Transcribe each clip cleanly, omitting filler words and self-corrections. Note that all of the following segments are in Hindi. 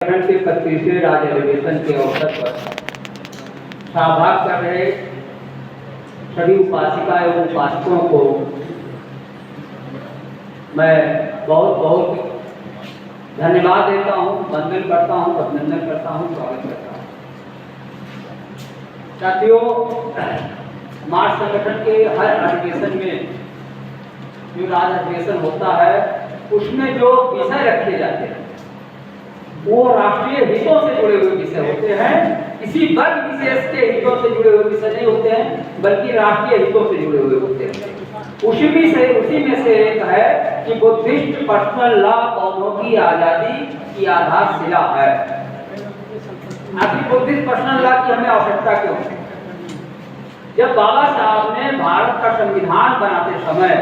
के 25वें राज्य अधिवेशन के अवसर पर सभाग कर रहे सभी उपासिका एवं उपासकों को मैं बहुत बहुत धन्यवाद देता हूँ, वंदन करता हूँ, अभिनंदन करता हूँ, स्वागत करता हूँ। साथियों, मार्च संगठन के हर अधिवेशन में जो राज्य अधिवेशन होता है उसमें जो विषय रखे जाते हैं वो राष्ट्रीय हितों से जुड़े हुए विषय होते हैं। किसी वर्ग विशेष के हितों से जुड़े हुए विषय नहीं होते हैं, बल्कि राष्ट्रीय हितों से जुड़े हुए होते हैं। उसी में से एक है कि बुद्धिस्ट पर्सनल लॉ पौधों की आजादी की आधारशिला है। आखिर बुद्धिस्ट पर्सनल लॉ की हमें आवश्यकता क्यों है? जब बाबा साहब ने भारत का संविधान बनाते समय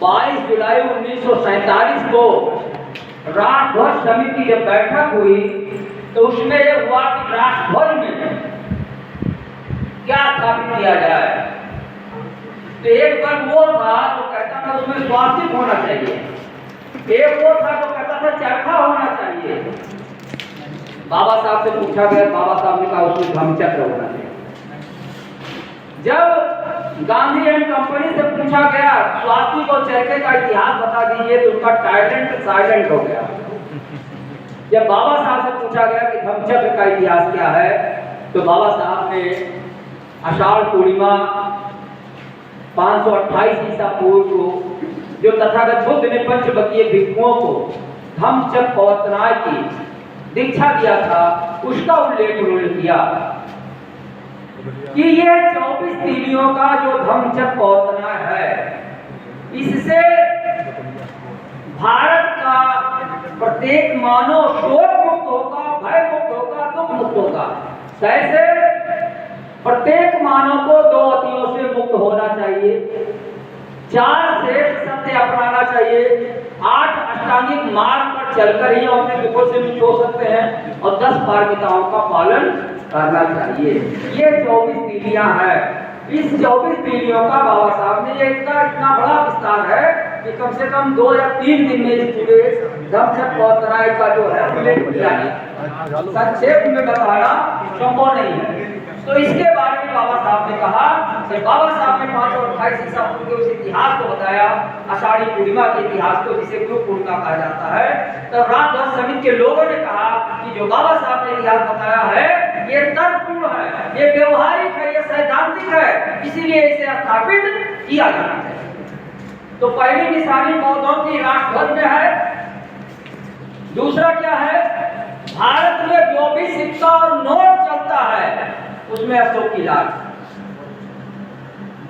22 जुलाई 1947 को राष्ट्रध्वज समिति की जब बैठक हुई तो उसमें यह हुआ कि राष्ट्रध्वज में क्या स्थापित किया जाए। तो एक वर्ग वो था जो कहता था उसमें स्वास्तिक होना चाहिए, एक वो था जो कहता था चरखा होना चाहिए। बाबा साहब से पूछा गया, बाबा साहब ने कहा उसमें धम्मचक्र होना चाहिए। जब गांधी एंड कंपनी से पूछा गया स्वास्तिक और चरखे का इतिहास बता दीजिए तो उनका साइलेंट हो गया। जब बाबा साहब से पूछा गया कि धम्मचक्र का इतिहास क्या है तो बाबा साहब ने आषाढ़ पूर्णिमा 528 ईसा पूर्व को जो तथागत बुद्ध ने पंचबकीय भिक्षुओं को धम्मचक्र प्रवर्तनाय की दीक्षा दिया था उसका उल्लेख उन्होंने किया कि ये 24 तीलियों का जो धम्मचक्र प्रवर्तनाय है इससे भारत का प्रत्येक मानव शोक मुक्त होगा, भय मुक्त होगा, दुख मुक्त होगा। कैसे? प्रत्येक मानव को 2 अतियों से मुक्त होना चाहिए, 4 श्रेष्ठ सत्य अपनाना चाहिए, 8 अष्टांगिक मार्ग पर चलकर ही अपने दुखों से मुक्त हो सकते हैं और 10 पारमिताओं का पालन करना चाहिए। ये 24 तीलियां हैं। इस 24 तीलियों का बाबा साहब ने इतना बड़ा विस्तार है कि कम से कम 2 या 3 दिन में इस पूरे धम्मचक्र प्रवर्तनाय का जो है उल्लेख किया है। संक्षेप में बताना संभव नहीं है। तो इसके बारे में बाबा साहब ने कहा कि बाबा साहब ने 528 ईसा पूर्व के उस इतिहास को बताया, आषाढ़ी पूर्णिमा के इतिहास को, जिसे गुरु पूर्णिमा कहा जाता है। तो राष्ट्रध्वज समिति के लोगों ने कहा कि जो बाबा साहब ने इतिहास बताया है ये तर्कपूर्ण है, ये व्यवहारिक है, ये सैद्धांतिक है, इसीलिए इसे स्थापित किया जाना चाहिए। तो पहली निशानी पौधों की राष्ट्रध्वज में है। दूसरा क्या है? भारत में जो भी सिक्का और नोट चलता है उसमें अशोक की लाज।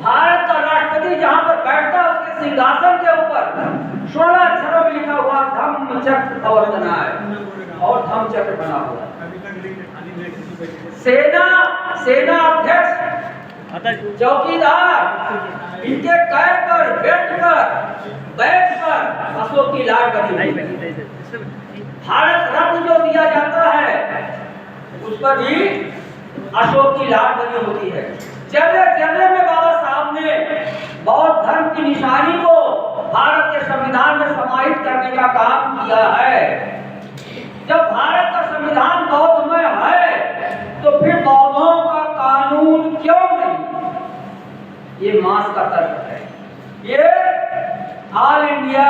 भारत का राष्ट्रपति जहां पर बैठता है उसके सिंहासन के ऊपर 16 अक्षरों में लिखा हुआ धम्मचक्र प्रवर्तनाय और धम्मचक्र बना हुआ। सेना अध्यक्ष, चौकीदार, इनके कैप पर, बेल्ट पर, बैच पर अशोक की लाज बनी हुई। भारत रत्न जो दिया जाता है उस पर भी अशोक की लाज बनी होती है। जर्नल में बाबा साहब ने बौद्ध धर्म की निशानी को भारत के संविधान में समाहित करने का काम किया है। जब भारत का संविधान बौद्धमय है तो फिर बौद्धों का कानून क्यों नहीं? ये मास का तर्क है। ये ऑल इंडिया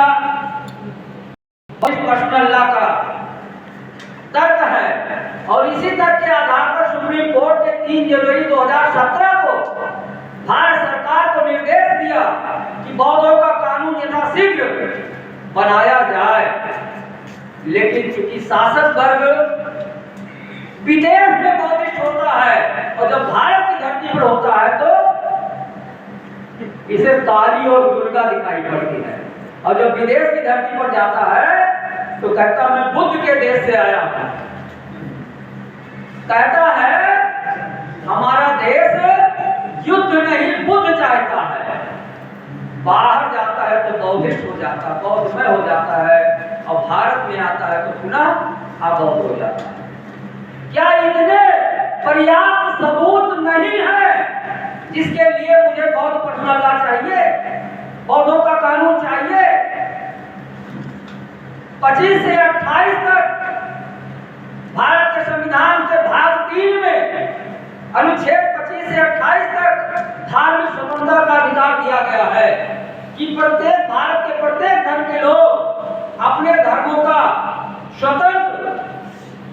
पर्सनल लॉ का तर्क है और इसी तर्क के आधार पर सुप्रीम कोर्ट ने 3 जनवरी 2017 को भारत सरकार को निर्देश दिया कि बौद्धों का कानून यथाशीघ्र बनाया जाए। लेकिन चूंकि शासक वर्ग विदेश में बौद्धिस्ट होता है और जब भारत की धरती पर होता है तो इसे काली और दुर्गा दिखाई पड़ती है, और जब विदेश की धरती पर जाता है तो कहता मैं बुद्ध के देश से आया हूं। कहता है हमारा देश युद्ध नहीं बुद्ध चाहता है। बाहर जाता है तो बौद्धिस्ट हो जाता है, बौद्धमय हो जाता है, और भारत में आता है तो पुनः अबौद्ध हो जाता है। क्या इतने पर्याप्त सबूत नहीं है जिसके लिए मुझे बौद्ध पर्सनल लॉ चाहिए, बौद्धों का कानून चाहिए? 25 से 28 तक अनुच्छेद 25 से 28 तक धार्मिक स्वतंत्रता का अधिकार दिया गया है कि प्रत्येक भारत के प्रत्येक धर्म के लोग अपने धर्मों का स्वतंत्र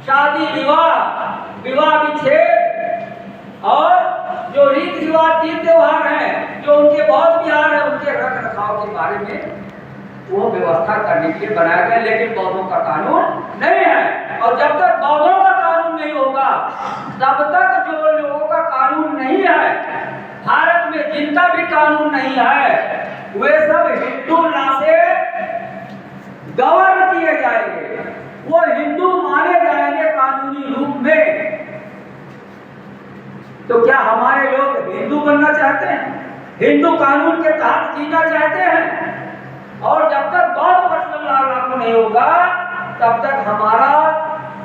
शादी विवाह विच्छेद और जो रीति रिवाज तीज त्योहार हैं, जो उनके बौद्ध विहार है, उनके रख रखाव के बारे में वो व्यवस्था करने के लिए बनाया गया। लेकिन बौद्धों का कानून नहीं है, और जब तक बौद्धों का कानून नहीं होगा तब तक जो लोगों का कानून नहीं है, भारत में जिनका भी कानून नहीं है, वे सब हिंदू लॉ से गवर्न किए जाएंगे, वो हिंदू माने जाएंगे कानूनी रूप में। तो क्या हमारे लोग हिंदू बनना चाहते हैं, हिंदू कानून के तहत जीना चाहते हैं? और जब तक बौद्ध पर्सनल लॉ लागू नहीं होगा तब तक हमारा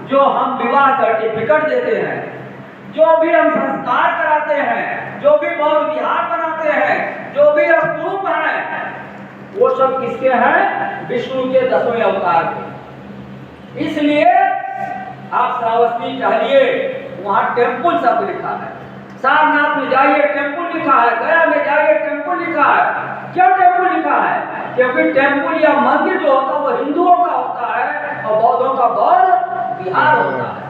जो हम विवाह सर्टिफिकेट देते हैं, जो भी हम संस्कार कराते हैं, जो भी बौद्ध विहार बनाते हैं, जो भी स्तूप हैं, वो सब किसके हैं? विष्णु के 10वें अवतार के। इसलिए आप श्रावस्ती टहलिए, वहां टेम्पल सब लिखा है। सारनाथ में जाइए टेम्पल लिखा है, गया में जाइए टेम्पल लिखा है। क्यों टेम्पल लिखा है? क्योंकि टेम्पल या मंदिर जो होता है वो हिंदुओं का होता है और बौद्धों का बौद्ध विहार होता है।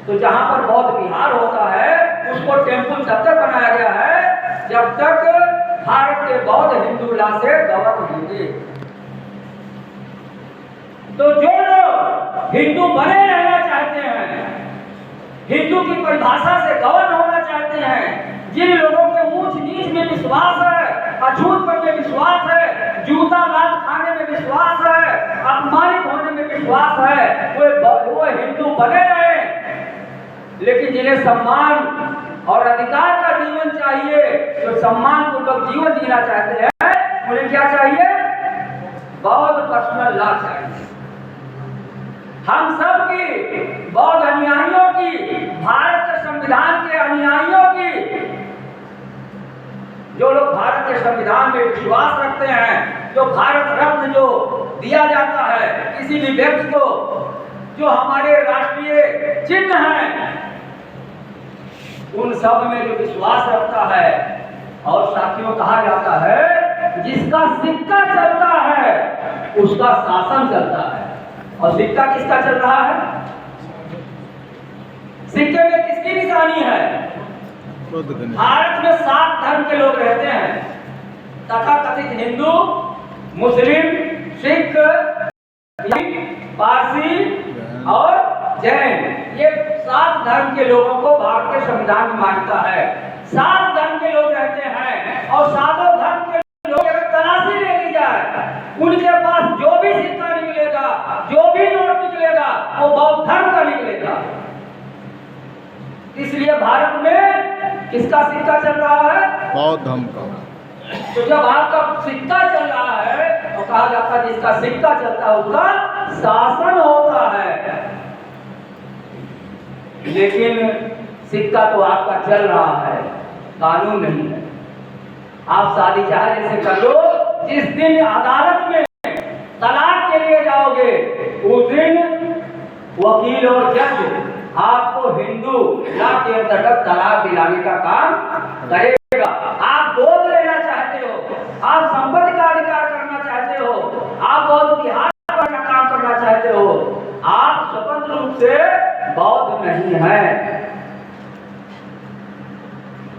तो जहां पर बौद्ध विहार होता है उसको टेम्पल तब तक बनाया गया है जब तक भारत के बौद्ध हिंदू लॉ से गवर्न होंगे। तो जो लोग हिंदू बने रहना चाहते हैं, हिंदू की परिभाषा से गवर्न होना चाहते हैं, जिन लोगों के ऊंच नीच में विश्वास है, अछूत पर में विश्वास है, जूता लात खाने में विश्वास है, अपमानित होने में विश्वास है, वो हिंदू बने रहे। लेकिन जिन्हें सम्मान और अधिकार का जीवन चाहिए, जो सम्मान पूर्वक जीवन जीना चाहते हैं, उन्हें क्या चाहिए? बौद्ध पर्सनल लॉ चाहिए। हम सब की, बौद्ध अनुयायियों की, भारत के संविधान के अनुयायियों की, जो लोग भारत के संविधान में विश्वास रखते हैं, जो भारत रत्न जो दिया जाता है किसी भी व्यक्ति को, जो हमारे राष्ट्रीय चिन्ह हैं, उन सब में जो विश्वास रखता है। और साथियों, कहा जाता है जिसका सिक्का चलता है उसका शासन चलता है। और सिक्का किसका चल रहा है? सिक्के में किसकी निशानी है? भारत में 7 धर्म के लोग रहते हैं, तथा कथित हिंदू, मुस्लिम, सिख, पारसी और जैन। ये 7 धर्म के लोगों को भारत के संविधान में मान्यता है। 7 धर्म के लोग रहते हैं और 7 धर्म के लोग अगर तलाशी ले ली जाए, उनके पास जो भी सिक्का निकलेगा, जो भी नोट निकलेगा, वो बौद्ध धर्म का निकलेगा। इसलिए भारत में किसका सिक्का चल रहा है? बौद्ध धर्म का। तो जब आपका सिक्का चल रहा है तो कहा जाता है जिसका सिक्का चलता है उसका शासन होता है। लेकिन सिक्का तो आपका चल रहा है, कानून नहीं है। आप शादी चाहे जैसे कर लो, जिस दिन अदालत में तलाक के लिए जाओगे उस दिन वकील और जज आपको हिंदू लॉ के अंतर्गत तलाक दिलाने का काम करेगा। आप गोद लेना चाहते हो, आप संपत्ति का अधिकार करना चाहते हो, आप बौद्ध विहार का काम करना चाहते हो, आप स्वतंत्र रूप से बौद्ध नहीं है।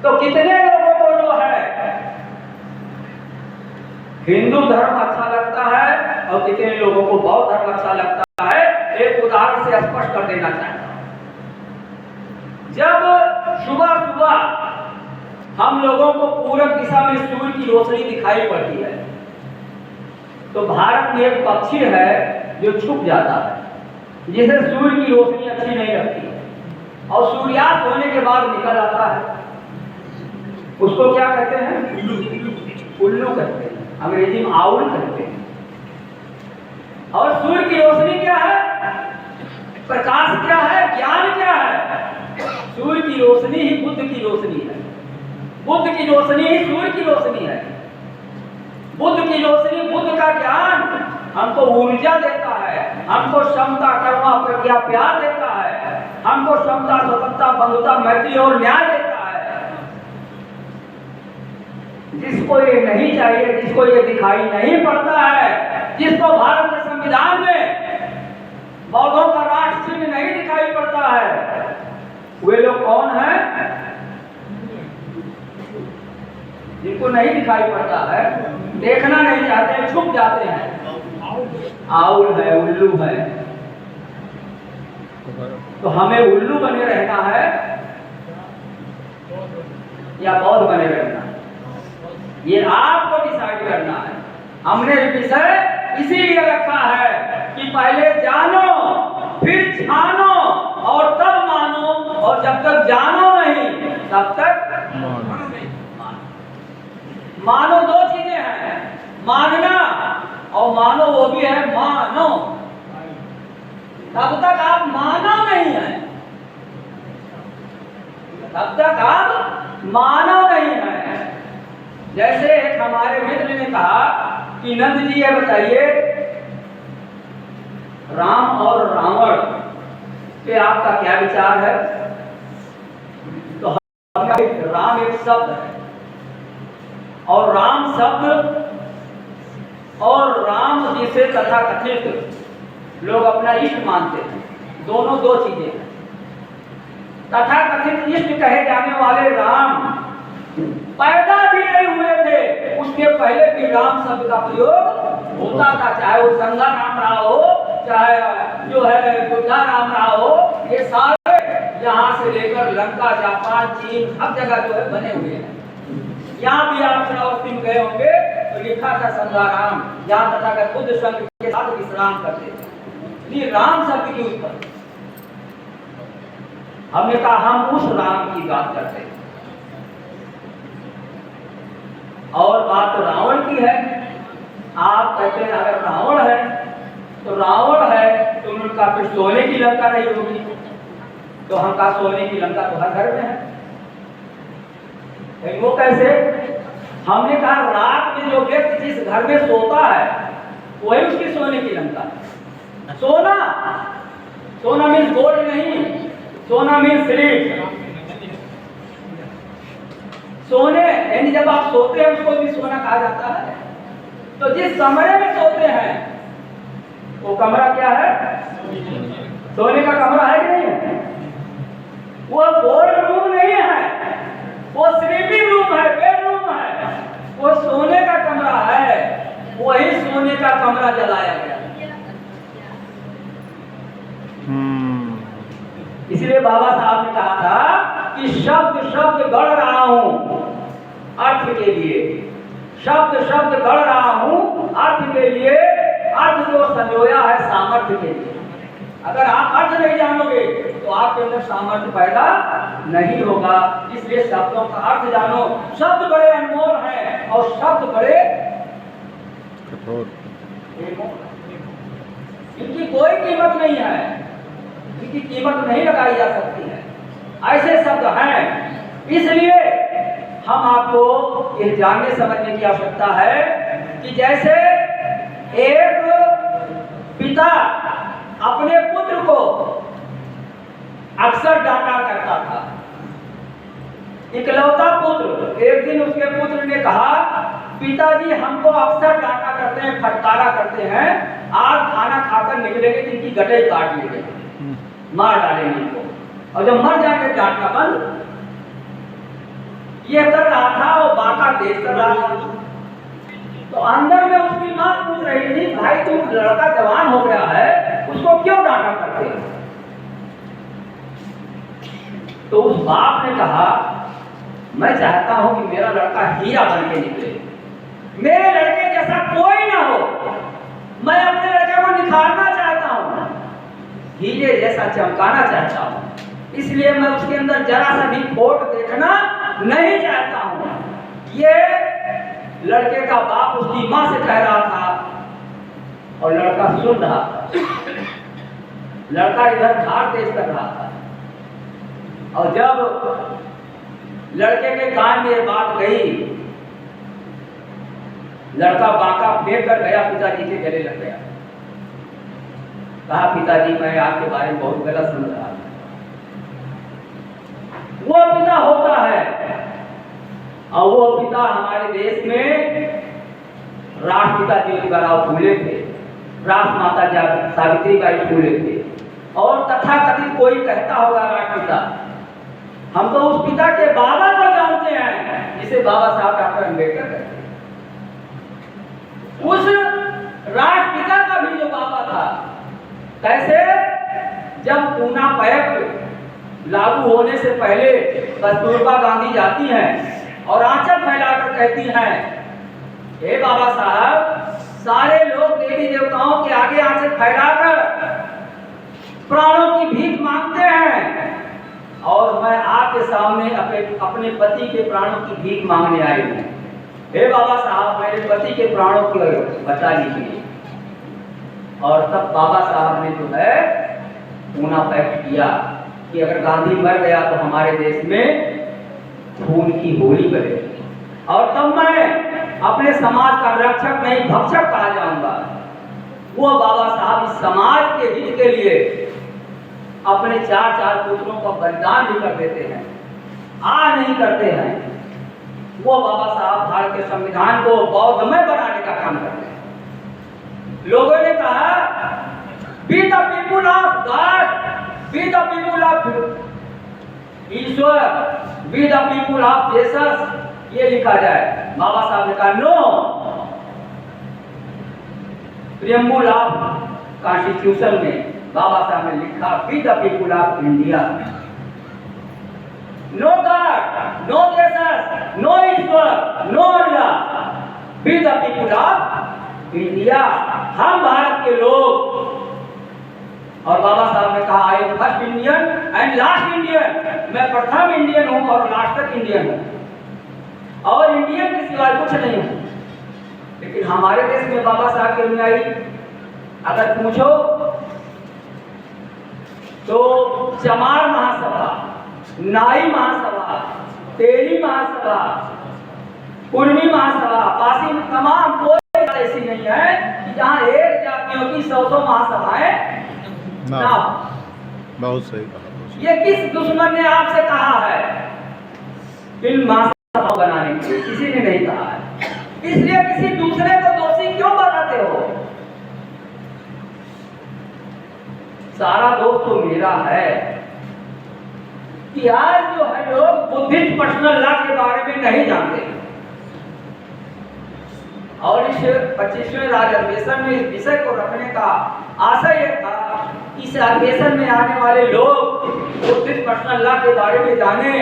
तो कितने लोगों को जो है हिंदू धर्म अच्छा लगता है और कितने लोगों को बौद्ध धर्म अच्छा लगता है। एक उदाहरण से स्पष्ट कर देना चाहता हूं। जब सुबह सुबह हम लोगों को पूरब दिशा में सूर्य की रोशनी दिखाई पड़ती है, तो भारत में एक पक्षी है जो छुप जाता है, जिसे सूर्य की रोशनी अच्छी नहीं लगती और सूर्यास्त होने के बाद निकल आता है। उसको क्या कहते हैं? उल्लू कहते हैं, अंग्रेजी में आउल कहते हैं। और सूर्य की रोशनी क्या है? प्रकाश क्या है? ज्ञान क्या है? सूर्य की रोशनी ही बुद्ध की रोशनी है। बुद्ध की रोशनी ही सूर्य की रोशनी है। बुद्ध की रोशनी, बुद्ध का ज्ञान हमको ऊर्जा देता है, हमको क्षमता, करुणा, प्रज्ञा, प्यार देता है, हमको क्षमता, स्वतंत्रता, बंधुता, मैत्री और न्याय देता है। जिसको ये नहीं चाहिए, जिसको ये दिखाई नहीं पड़ता है, जिसको भारत के संविधान में बौद्धों का राष्ट्र चिन्ह नहीं दिखाई पड़ता है, वे लोग कौन हैं? जिनको नहीं दिखाई पड़ता है, देखना नहीं चाहते, छुप जाते हैं। आउल है, उल्लू है। तो हमें उल्लू बने रहना है या बौद्ध बने रहना है, ये आपको डिसाइड करना है। हमने विषय इसीलिए रखा है कि पहले जानो, फिर छानो और तब मानो, और जब तक जानो नहीं तब तक मानो। दो चीजें हैं, मानना और मानो, वो भी है मानो। तब तक आप मानो नहीं है, तब तक आप मानो नहीं है। जैसे एक हमारे मित्र ने कहा कि नंद जी, ये बताइए राम और रावण पे आपका क्या विचार है? तो राम एक शब्द है, और राम शब्द और राम जिसे तथा कथित लोग अपना इष्ट मानते हैं, दोनों दो चीजें हैं। तथा कथित इष्ट कहे जाने वाले राम पैदा भी नहीं हुए थे, उसके पहले भी राम शब्द का प्रयोग होता था, चाहे वो संगा राम रहा हो, चाहे जो है बुद्धा राम रहा हो। ये सारे यहाँ से लेकर लंका, जापान, चीन, हर जगह जो है बने हुए हैं। यहाँ भी आप श्रावस्ती में गए होंगे तो लिखा था संगाराम, यहाँ तथागत बुद्ध संघ के साथ विश्राम करते थे। ये राम शब्द की उत्पत्ति, हमने कहा हम उस राम की बात करते हैं। और बात तो रावण की है। आप कहते हैं अगर रावण है तो रावण है तो उनका फिर सोने की लंका नहीं होगी। तो हम कहा सोने की लंका तो हर घर में है, वो कैसे? हमने कहा रात में जो व्यक्ति जिस घर में सोता है वही उसकी सोने की लंका है। सोना, सोना मीन्स गोल्ड नहीं, सोना मीन्स सिल्वर। सोने यानी जब आप सोते हैं उसको भी सोना कहा जाता है। तो जिस कमरे में सोते हैं वो कमरा क्या है? सोने का कमरा है कि नहीं है? वो गोल्ड रूम नहीं है, वो स्लीपिंग रूम है, बेडरूम है, वो सोने का कमरा है। वही सोने का कमरा जलाया गया। इसलिए बाबा साहब ने कहा था कि शब्द शब्द गढ़ रहा हूं अर्थ के लिए, शब्द शब्द गढ़ रहा हूं अर्थ के लिए, अर्थ को संजोया है सामर्थ्य के लिए। अगर आप अर्थ नहीं जानोगे तो आपके अंदर सामर्थ्य पैदा नहीं होगा। इसलिए शब्दों का अर्थ जानो। शब्द बड़े अनमोल हैं और शब्द बड़े कठोर, इनकी कोई कीमत नहीं है, इनकी कीमत नहीं लगाई जा सकती है। ऐसे शब्द हैं। इसलिए हम आपको ये जानने समझने की आवश्यकता है कि जैसे एक पिता अपने पुत्र को अक्सर डांटा करता था, इकलौता पुत्र, एक दिन उसके पुत्र ने कहा पिताजी हमको अक्सर डांटा करते हैं, फटकारा करते हैं, आज खाना खाकर निकलेंगे तो इनकी गटई काट लेंगे, मार डालेंगे इनको, और जब मर जाएंगे डांटना बंद। ये कर रहा था और बाका तेज कर रहा था। तो अंदर में उसकी मां पूछ रही थी भाई तुम लड़का जवान हो गया है उसको क्यों डांटा करते हो? तो उस बाप ने कहा मैं चाहता हूं कि मेरा लड़का हीरा बन के निकले, मेरे लड़के जैसा कोई ना हो। मैं अपने लड़के को निखारना चाहता हूं, हीरे जैसा चमकाना चाहता हूं। इसलिए मैं उसके अंदर जरा सा भी खोट देखना नहीं चाहता हूं। ये लड़के का बाप उसकी मां से कह रहा था और लड़का सुन रहा था। लड़का इधर धार तेज कर रहा था और जब लड़के के कान में ये बात गई, लड़का बाका फेंक कर गया, पिताजी के गले लग गया। कहा पिताजी मैं आपके बारे में बहुत गलत समझ रहा था। वो पिता होता है और वो पिता हमारे देश में राष्ट्रपिता ज्योतिबा फूले थे, राष्ट्रमाता सावित्रीबाई फूले थे, और तथाकथित कोई कहता होगा राष्ट्रपिता। हम तो उस पिता के बाबा को जानते हैं जिसे बाबा साहब डॉक्टर अम्बेडकर कहते हैं। उस राष्ट्रपिता का भी जो बाबा था, कैसे जब पूना पैक्ट लागू होने से पहले कस्तूरबा गांधी जाती हैं और आंचल फैलाकर कहती हैं, हे बाबा साहब, सारे लोग देवी देवताओं के आगे आंचल फैलाकर प्राणों की भीख मांगते हैं और मैं आपके सामने अपने पति के प्राणों की भीख मांगने आई हूँ। हे बाबा साहब, मेरे पति के प्राणों को बचा लीजिए। और तब बाबा साहब ने जो है पूना पैक्ट किया कि अगर गांधी मर गया तो हमारे देश में खून की होली बनेगी, और तब मैं अपने समाज का रक्षक नहीं भक्षक कहा जाऊंगा। वो बाबा साहब इस समाज के हित के लिए अपने चार पुत्रों का बलिदान भी कर देते हैं, नहीं करते हैं। वो बाबा साहब भारत के संविधान को बौद्धमय बनाने का काम करते हैं। लोगों ने कहा B the people of God, B the people of Ishwar, B the people of Jesus, ये लिखा जाए। बाबा साहब ने कहा नो, प्रियम्बुल ऑफ कॉन्स्टिट्यूशन में बाबा साहब ने लिखा be the people of India. No God, no Jesus, no Ishwar, no Allah, be the people of India, हम भारत के लोग। और बाबा साहब ने कहा I am first Indian and last Indian, मैं प्रथम इंडियन हूं और लास्ट तक इंडियन हूं, और इंडियन के सिवाय कुछ नहीं हूं। लेकिन हमारे देश में बाबा साहब की अनुयायी अगर पूछो तो चमार महासभा, नाई महासभा, तेली महासभा, कुर्मी महासभा, पासी, तमाम कोई ऐसी नहीं है कि जहां एक जातियों की 100 महासभाएं ना। बहुत सही कहा। ये किस दुश्मन ने आपसे कहा है इन महासभा बनाने के लिए? किसी ने नहीं कहा है। इसलिए किसी दूसरे को दोषी क्यों बनाते हो? सारा दोष तो मेरा है कि आज जो है लोग बुद्धिस्ट पर्सनल लॉ के बारे में नहीं जानते, और इस 25वें राज्य अधिवेशन में इस विषय को रखने का आशय यह था कि इस अधिवेशन में आने वाले लोग बुद्धिस्ट पर्सनल लॉ के बारे में जाने।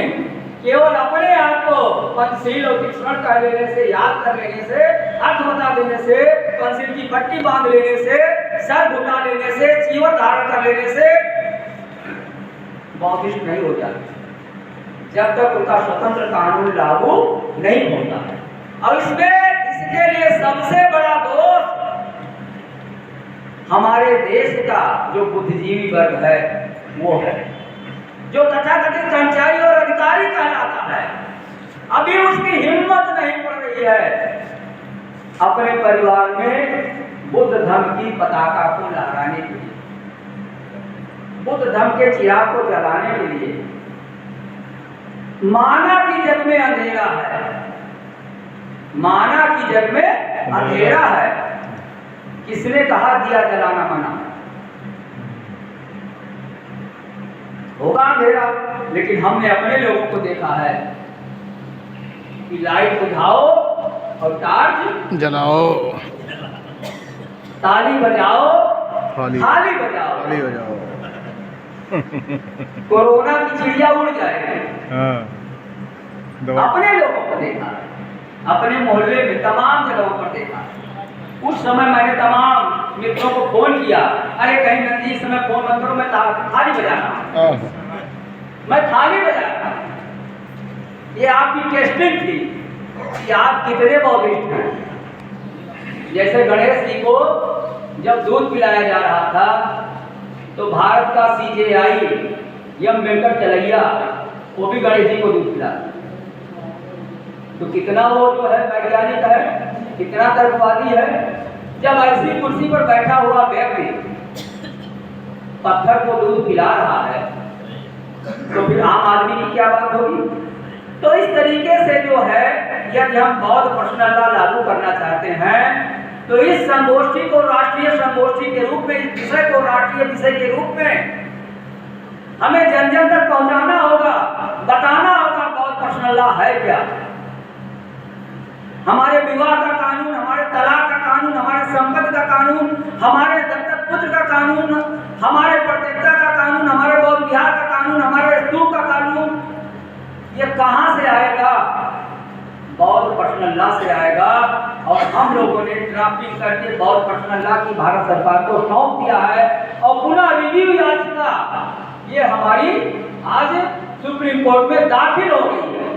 केवल अपने आप को पंचशील और तीक्ष्ण कह लेने से, याद कर लेने से, अर्थ बता देने से, पंचशील की पट्टी बांध लेने से, सर घुटा लेने से, चीवर धारण कर लेने से बौद्धिस्ट नहीं हो जाते जब तक उनका स्वतंत्र कानून लागू नहीं होता है। और इसके लिए सबसे बड़ा दोष हमारे देश का जो बुद्धिजीवी वर्ग है वो है, जो तथाकथित कर्मचारी और अधिकारी कहलाता है। अभी उसकी हिम्मत नहीं पड़ रही है अपने परिवार में बुद्ध धर्म की पताका को लहराने के लिए, बुद्ध धर्म के चिराग को जलाने के लिए। माना की जग में अंधेरा है, माना की जग में अंधेरा है। किसने कहा दिया जलाना मना? होगा अंधेरा, लेकिन हमने अपने लोगों को देखा है कि लाइट बुझाओ और टार्च जलाओ, ताली बजाओ, थाली बजाओ। कोरोना की चिड़िया उड़ जाएगी। हाँ। अपने लोगों को देखा, अपने मोहल्ले में तमाम जगहों पर देखा। उस समय मैंने तमाम मित्रों को फोन किया, अरे कहीं नंदी इस समय फोन मत करो, मैं थाली बजा रहा हूं, मैं थाली बजा रहा हूं। ये आपकी टेस्टिंग थी कि आप कितने बौद्धिस्ट हैं। जैसे गणेश जी को जब दूध पिलाया जा रहा था तो भारत का CJI एम वेंकटचलैया वो भी गणेश जी को दूध पिलाया। तो कितना वो जो है वैज्ञानिक है, कितना तर्कवादी है। जब ऐसी कुर्सी पर बैठा हुआ व्यक्ति पत्थर को दूध पिला रहा है, तो फिर आम आदमी की क्या बात होगी। तो इस तरीके से जो है, यदि हम बौद्ध पर्सनल लॉ लागू करना चाहते हैं तो इस संगोष्ठी को राष्ट्रीय संगोष्ठी के रूप में, इस विषय को राष्ट्रीय विषय के रूप में हमें जन जन तक पहुंचाना होगा, बताना होगा बौद्ध पर्सनल लॉ है क्या। हमारे विवाह का कानून, हमारे तलाक का कानून, हमारे संपत्ति का कानून, हमारे दत्तक पुत्र का कानून, हमारे प्रतिष्ठा का कानून, हमारे बौद्ध विहार का कानून, हमारे स्तूप का कानून, ये कहां से आएगा? बौद्ध पर्सनल लॉ से आएगा। और हम लोगों ने ड्राफ्टिंग करके बौद्ध पर्सनल लॉ की भारत सरकार को सौंप दिया है और पुनः रिव्यू याचिका ये हमारी आज सुप्रीम कोर्ट में दाखिल हो गई है।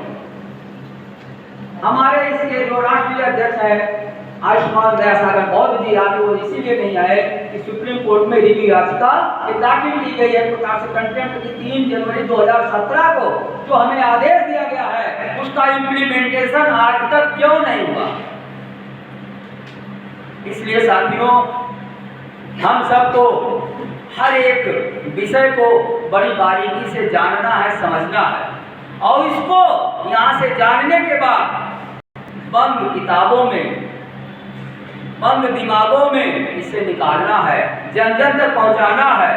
हमारे इसके जो राष्ट्रीय अध्यक्ष है आयुष्मान दयासागर बौद्ध जी, आज वो इसीलिए नहीं आए कि सुप्रीम कोर्ट में रिव्यू याचिका दाखिल की गई है प्रकार से कंटेम्प्ट की 3 जनवरी 2017 को जो हमें आदेश दिया गया है, उसका इम्प्लीमेंटेशन आज तक क्यों नहीं हुआ। इसलिए साथियों, हम सबको हर एक विषय को बड़ी बारीकी से जानना है, समझना है, और इसको यहाँ से जानने के बाद बंद किताबों में, बंद दिमागों में इसे निकालना है, जन जन तक पहुंचाना है।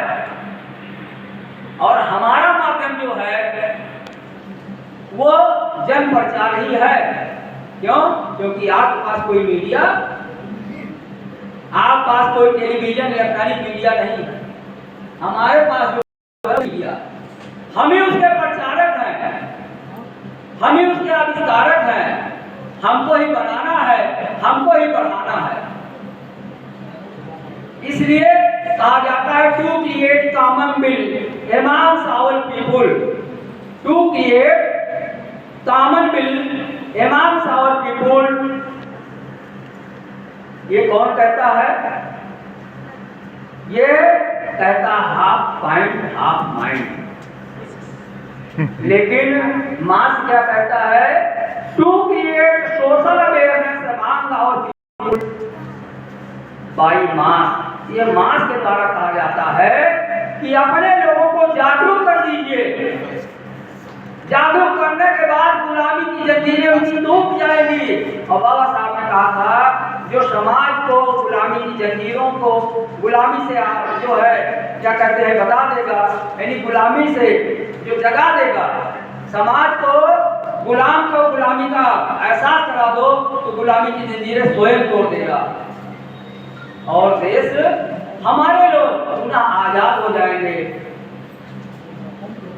और हमारा माध्यम जो है वो जन प्रचार ही है। क्यों? क्योंकि आपके पास कोई मीडिया, आपके पास कोई टेलीविजन, इलेक्ट्रॉनिक मीडिया नहीं है। हमारे पास जो मीडिया, हम ही उसके प्रचारक हैं, हम ही उसके आविष्कारक हैं। हमको ही बनाना है, हमको ही बढ़ाना है। इसलिए कहा जाता है to create common bill amongst our people, to create common bill amongst our people. ये कौन कहता है? ये कहता हाफ पॉइंट हाफ माइंड। लेकिन मास क्या कहता है? To create social awareness among our people by mass. ये मास के द्वारा कहा जाता है कि अपने लोगों को जागरूक कर दीजिए। जागरूक करने के बाद गुलामी की जंजीरें उनकी टूट जाएगी। और बाबा साहब ने कहा था जो समाज को गुलामी की जंजीरों को, गुलामी से जो है क्या कहते हैं बता देगा, यानी गुलामी से जो जगा देगा समाज को, गुलाम को गुलामी का एहसास करा दो तो गुलामी की जंजीरें स्वयं तोड़ देगा और देश, हमारे लोग पुनः आजाद हो जाएंगे।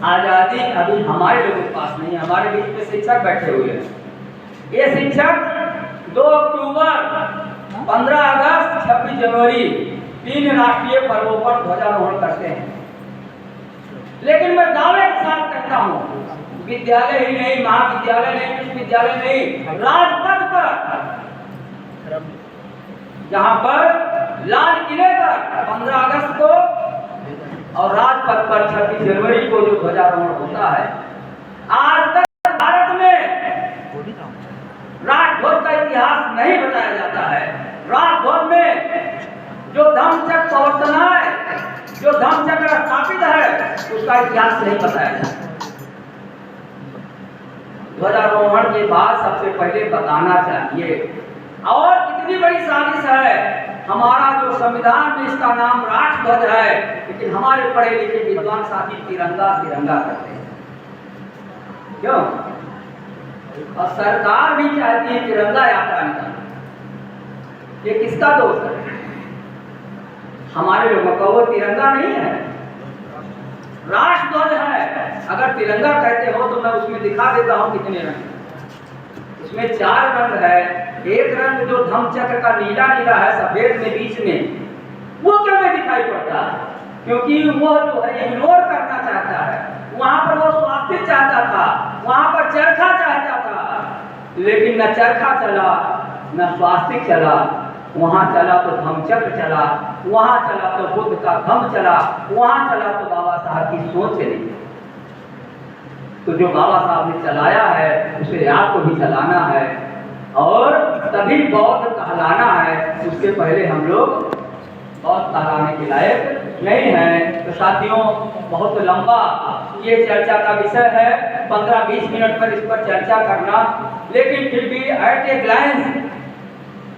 आजादी अभी हमारे लोगों के पास नहीं है। हमारे बीच में शिक्षक बैठे हुए हैं। ये शिक्षक 2 अक्टूबर, 15 अगस्त, 26 जनवरी 3 राष्ट्रीय पर्वों पर ध्वजारोहण करते हैं। लेकिन मैं दावे के साथ कहता हूँ, विद्यालय ही नहीं, महाविद्यालय नहीं, विश्वविद्यालय नहीं, राजपथ पर, जहां पर लाल किले पर 15 अगस्त को और राजपथ पर 26 जनवरी को जो ध्वजारोहण होता है, आज तक भारत में राजध्वज का इतिहास नहीं बताया जाता है। राजध्वज में जो धम्मचक्र प्रवर्तना है, जो धम्मचक्र स्थापित है, उसका इतिहास नहीं बताया जाता। ध्वजारोहण के बाद सबसे पहले बताना चाहिए। और कितनी बड़ी साजिश है, हमारा जो संविधान में इसका नाम राष्ट्रध्वज है, लेकिन हमारे पढ़े लिखे विद्वान साथी तिरंगा तिरंगा करते हैं। क्यों? और सरकार भी चाहती है तिरंगा यात्रा निकालना। ये किसका दोष है? हमारे लोगों का वो तिरंगा नहीं है, राष्ट्रध्वज है। अगर तिरंगा कहते हो तो मैं उसमें दिखा देता हूं कितने रंग। उसमें 4 रंग है। एक रंग जो धम्मचक्र का नीला नीला है सफेद में बीच में, वो क्यों नहीं दिखाई पड़ता? क्योंकि वो जो है इग्नोर करना चाहता है। वहां पर वो स्वास्तिक चाहता था, वहां पर चरखा चाहता था, लेकिन न चरखा चला न स्वास्तिक चला। वहां चला तो धम्मचक्र चला, वहां चला तो बुद्ध का धम्म चला, वहां चला तो बाबा साहब की सोच चली। तो जो बाबा साहब ने चलाया है उसे आपको भी चलाना है और तभी बौद्ध कहलाना है। उसके पहले हम लोग बौद्ध कहलाने के लायक नहीं है। तो साथियों, बहुत लंबा ये चर्चा का विषय है, 15-20 मिनट पर इस पर चर्चा करना, लेकिन फिर भी एट ए ग्लांस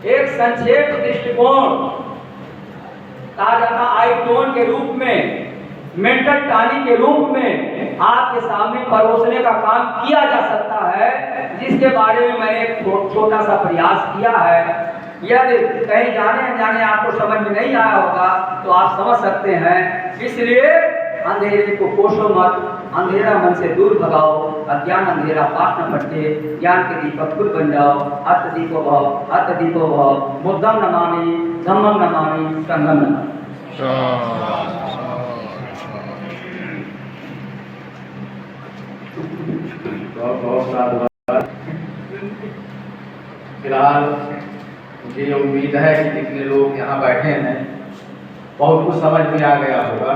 एक संक्षेप दृष्टिकोण कहा जाता आईटोन के रूप में, मेंटल टॉनिक के रूप में आपके सामने परोसने का काम किया जा सकता है, जिसके बारे में मैंने एक छोटा सा प्रयास किया है। यदि कहीं जाने अनजाने आपको समझ में नहीं आया होगा तो आप समझ सकते हैं। इसलिए अंधेरे को कोसो मत, अंधेरा मन से दूर भगाओ, अज्ञान अंधेरा पास न पड़ते, ज्ञान के दीपक खुद बन जाओ। अत दीपो भव, बुद्धम नमामि, धम्मम नमामि, संघम नमामि। बहुत साधुवाद। फिलहाल मुझे ये उम्मीद है कि जितने लोग यहाँ बैठे हैं बहुत कुछ समझ में आ गया होगा।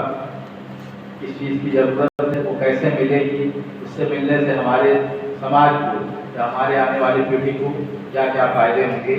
किस चीज़ की ज़रूरत है, वो कैसे मिलेगी, उससे मिलने से हमारे समाज को या हमारे आने वाली पीढ़ी को क्या क्या फायदे होंगे।